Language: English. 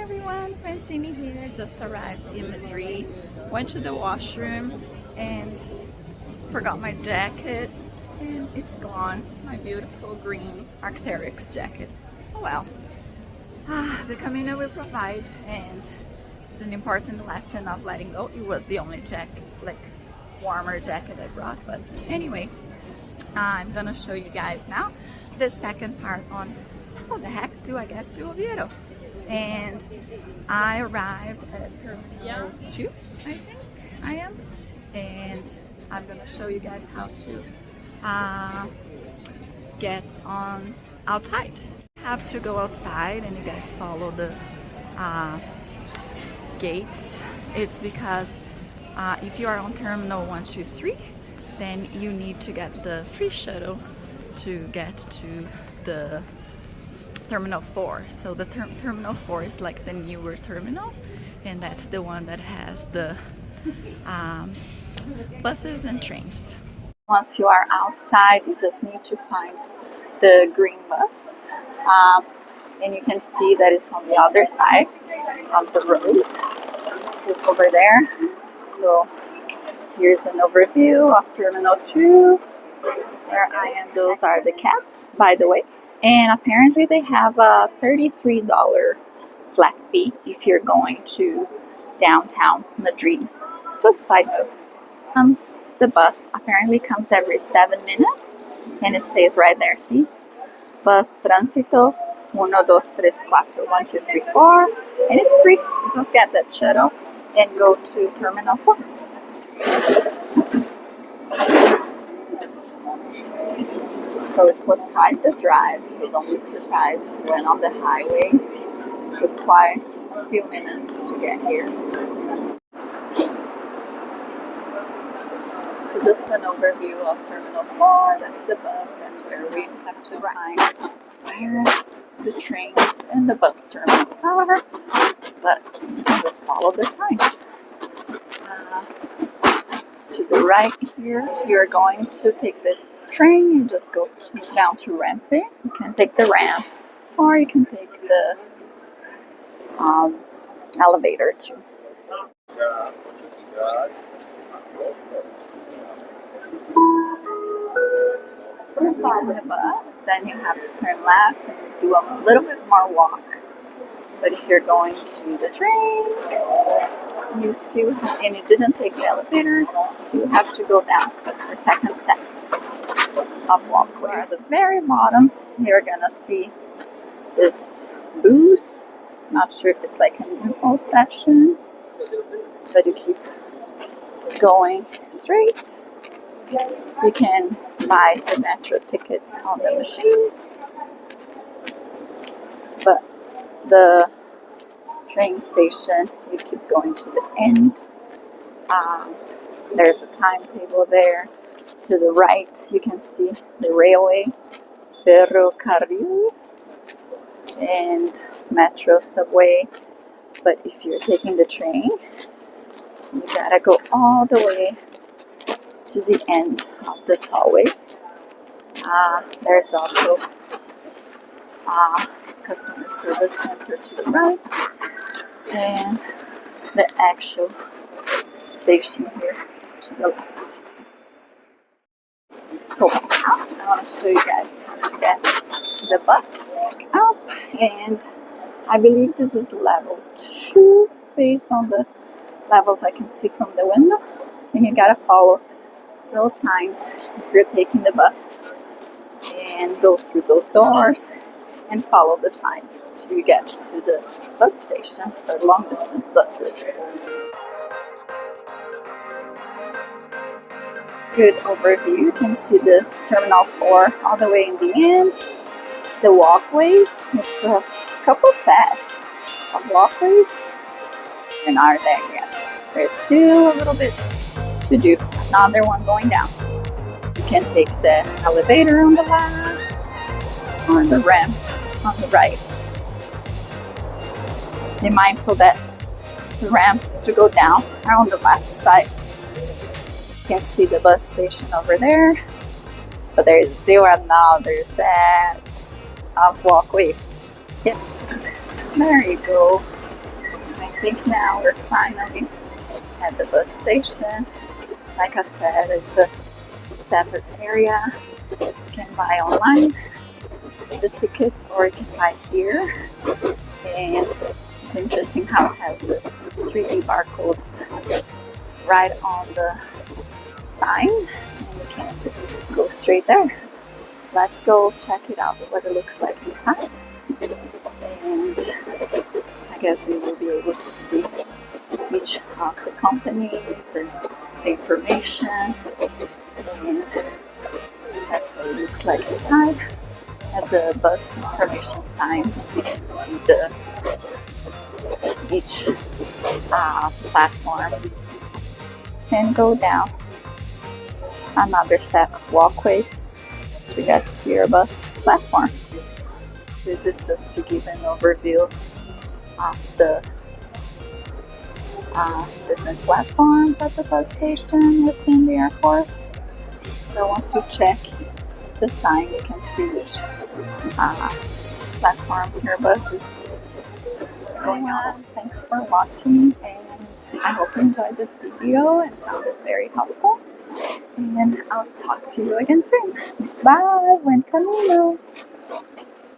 everyone, Francine here. Just arrived in Madrid. Went to the washroom and forgot my jacket, and it's gone. My beautiful green Arc'teryx jacket. Oh well. The Camino will provide, and it's an important lesson of letting go. It was the only jacket, like warmer jacket I brought, but anyway, I'm gonna show you guys now the second part on how the heck do I get to Oviedo. And I arrived at Terminal 2, I think I am, and I'm gonna show you guys how to get on outside. Have to go outside and you guys follow the gates. It's because if you are on Terminal 1, 2, 3, then you need to get the free shuttle to get to the Terminal 4. So the Terminal 4 is like the newer terminal, and that's the one that has the buses and trains. Once you are outside, you just need to find the green bus, and you can see that it's on the other side of the road. It's over there. So here's an overview of Terminal 2. There I am. Those are the cats, by the way. And apparently they have a $33 flat fee if you're going to downtown Madrid. Just side note. The bus apparently comes every 7 minutes, and it says right there, see? Bus Tránsito 1, 2, 3, 4, 1, 2, 3, 4. And it's free. You just get that shuttle and go to Terminal 4. So it was quite the drive, so don't be surprised when on the highway. It took quite a few minutes to get here. So just an overview of Terminal 4, that's the bus, that's where we have to find where the trains and the bus terminals are, but just follow the signs. To the right here, you're going to take the train, you just go down to Renfe. You can take the ramp, or you can take the elevator too. Inside the bus, then you have to turn left and do a little bit more walk. But if you're going to the train, you still have, and you didn't take the elevator, you still have to go down the second set of walkway. At the very bottom, you're gonna see this booth. Not sure if it's like an info section, but you keep going straight. You can buy the metro tickets on the machines, but the train station, you keep going to the end. There's a timetable there. To the right, you can see the railway, ferrocarril, and metro subway. But if you're taking the train, you gotta go all the way to the end of this hallway. There's also a customer service center to the right, and the actual station here to the left. Go back out. I want to show you guys how to get to the bus up, and I believe this is level 2 based on the levels I can see from the window, and you gotta follow those signs if you're taking the bus, and go through those doors and follow the signs till you get to the bus station for long distance buses. Good overview. You can see the Terminal 4 all the way in the end. The walkways, it's a couple sets of walkways. We're not there yet. There's still a little bit to do. Another one going down. You can take the elevator on the left, or the ramp on the right. Be mindful that the ramps to go down are on the left side. You can see the bus station over there, but there's still another set of walkways. Yep. There you go. think now we're finally at the bus station. Like I said, it's a separate area. You can buy online the tickets or you can buy here. And it's interesting how it has the 3D barcodes right on the sign, and you can go straight there. Let's go check it out, what it looks like inside. And I guess we will be able to see each of the companies and the information. And that's what it looks like inside. At the bus information sign, you can see each platform and go down another set of walkways to get to your bus platform. This is just to give an overview of the different platforms at the bus station within the airport. So once you check the sign, you can see which platform your bus is going on. Thanks for watching, and I hope you enjoyed this video and found it very helpful. And I'll talk to you again soon. Bye! Buen Camino!